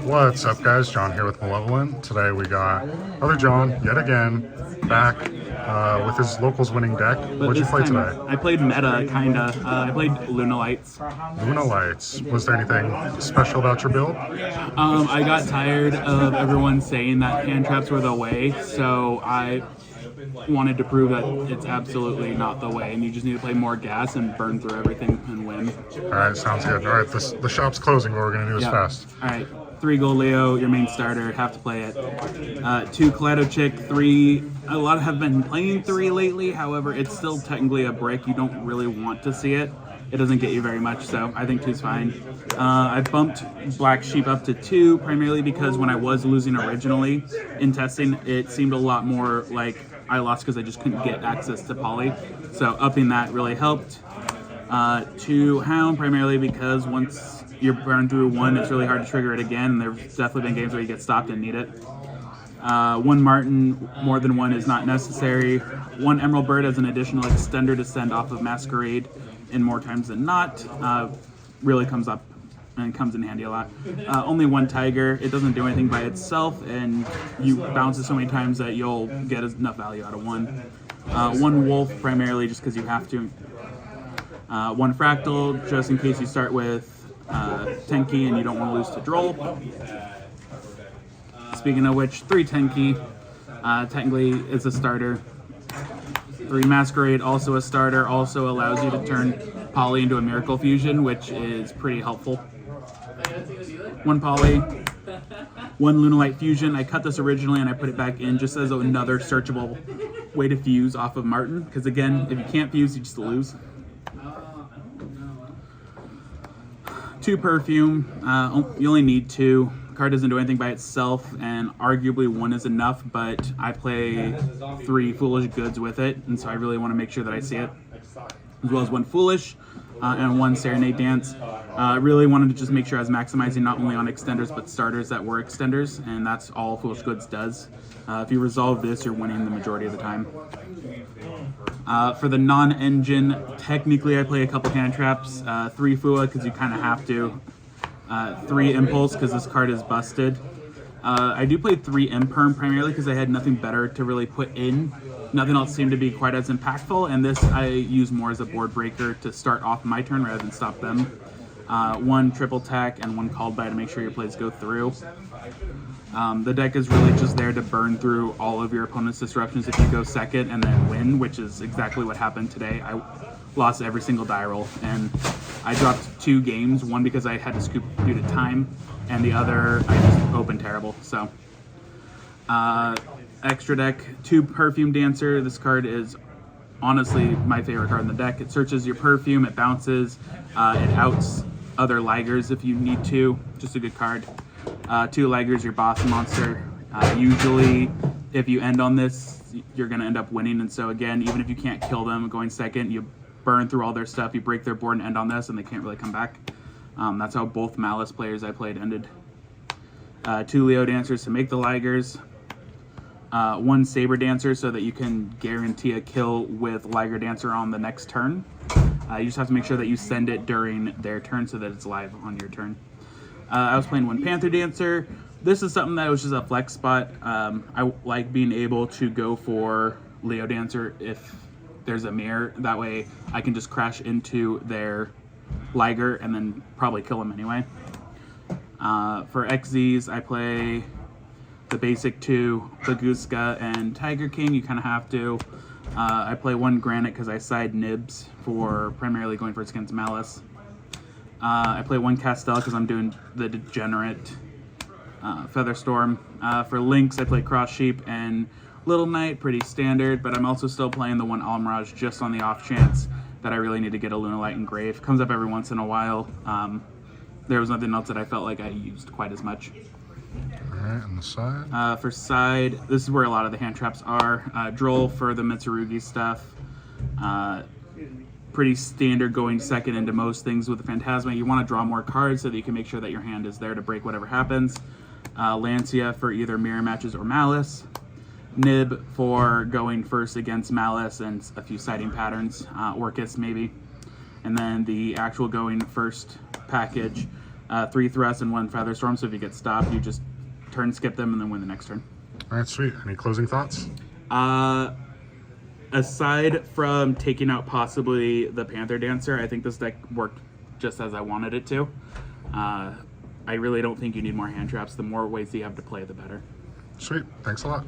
What's up, guys? John here with Malevolent. Today we got other John, yet again, back with his locals winning deck. But What'd you this play time, today? I played meta, kinda. I played Lunalights. Lunalights. Was there anything special about your build? I got tired of everyone saying that hand traps were the way, so I wanted to prove that it's absolutely not the way, and you just need to play more gas and burn through everything and win. Alright, sounds good. Alright, the shop's closing, but we're going to do this fast. Alright, 3 gold Leo, your main starter, have to play it. 2 Kaleido Chick, 3, a lot have been playing 3 lately, however, it's still technically a brick, you don't really want to see it. It doesn't get you very much, so I think 2's fine. I bumped Black Sheep up to 2, primarily because when I was losing originally in testing, it seemed a lot more like I lost because I just couldn't get access to Poly. So upping that really helped. 2 Hound, primarily because once you're burned through 1, it's really hard to trigger it again, and there's definitely been games where you get stopped and need it. 1 Martin, more than 1 is not necessary. 1 Emerald Bird as an additional extender to send off of Masquerade in more times than not. Really comes up and comes in handy a lot. Only 1 Tiger. It doesn't do anything by itself, and you bounce it so many times that you'll get enough value out of 1. 1 Wolf, primarily just because you have to. 1 Fractal, just in case you start with Tenki and you don't want to lose to Droll. Speaking of which, 3 Tenki, technically it's a starter. 3 Masquerade, also a starter, also allows you to turn Poly into a Miracle Fusion, which is pretty helpful. 1 Poly, 1 Lunalight Fusion. I cut this originally and I put it back in just as another searchable way to fuse off of Martin, because again, if you can't fuse, you just lose. 2 Perfume, you only need 2. Card doesn't do anything by itself, and arguably 1 is enough, but I play 3 Foolish Goods with it, and so I really want to make sure that I see it. As well as 1 Foolish and 1 Serenade Dance. I really wanted to just make sure I was maximizing not only on extenders, but starters that were extenders, and that's all Foolish Goods does. If you resolve this, you're winning the majority of the time. For the non-engine, technically I play a couple hand traps. 3 Fua, because you kind of have to. 3 Impulse, because this card is busted. I do play 3 Imperm primarily because I had nothing better to really put in. Nothing else seemed to be quite as impactful, and this I use more as a board breaker to start off my turn rather than stop them. 1 Triple Tack and 1 Called By to make sure your plays go through. The deck is really just there to burn through all of your opponent's disruptions if you go second and then win, which is exactly what happened today. I lost every single die roll, and I dropped 2 games, one because I had to scoop due to time, and the other I just opened terrible. So extra deck, 2 Perfume Dancer. This card is honestly my favorite card in the deck. It searches your perfume, it bounces, it outs other Ligers if you need to. Just a good card. 2 Ligers, your boss monster. Usually if you end on this, you're going to end up winning, and so again, even if you can't kill them going second, you burn through all their stuff, you break their board and end on this, and they can't really come back. That's how both Malice players I played ended. 2 Leo Dancers to make the Ligers. 1 Saber Dancer so that you can guarantee a kill with Liger Dancer on the next turn. You just have to make sure that you send it during their turn so that it's live on your turn. I was playing 1 Panther Dancer. This is something that was just a flex spot. I like being able to go for Leo Dancer if there's a mirror. That way I can just crash into their Liger and then probably kill them anyway. For XZs, I play the basic 2, Baguska and Tiger King. You kind of have to. I play 1 Granite because I side Nibs for primarily going first against Malice. I play 1 Castell because I'm doing the Degenerate Featherstorm. For Lynx, I play Cross Sheep and Little Knight, pretty standard, but I'm also still playing the 1 Almirage just on the off chance that I really need to get a Lunalight Engrave. Comes up every once in a while. There was nothing else that I felt like I used quite as much. Alright, on the side? For side, this is where a lot of the hand traps are. Droll for the Mitsurugi stuff. Pretty standard going second into most things with the Phantasma. You want to draw more cards so that you can make sure that your hand is there to break whatever happens. Lancia for either mirror matches or Malice. Nib for going first against Malice and a few siding patterns, Orcus maybe. And then the actual going first package 3 Thrust and 1 Featherstorm, so if you get stopped, you just turn skip them and then win the next turn. All right, sweet. Any closing thoughts? Aside from taking out possibly the Panther Dancer, I think this deck worked just as I wanted it to. I really don't think you need more hand traps. The more ways you have to play, the better. Sweet. Thanks a lot.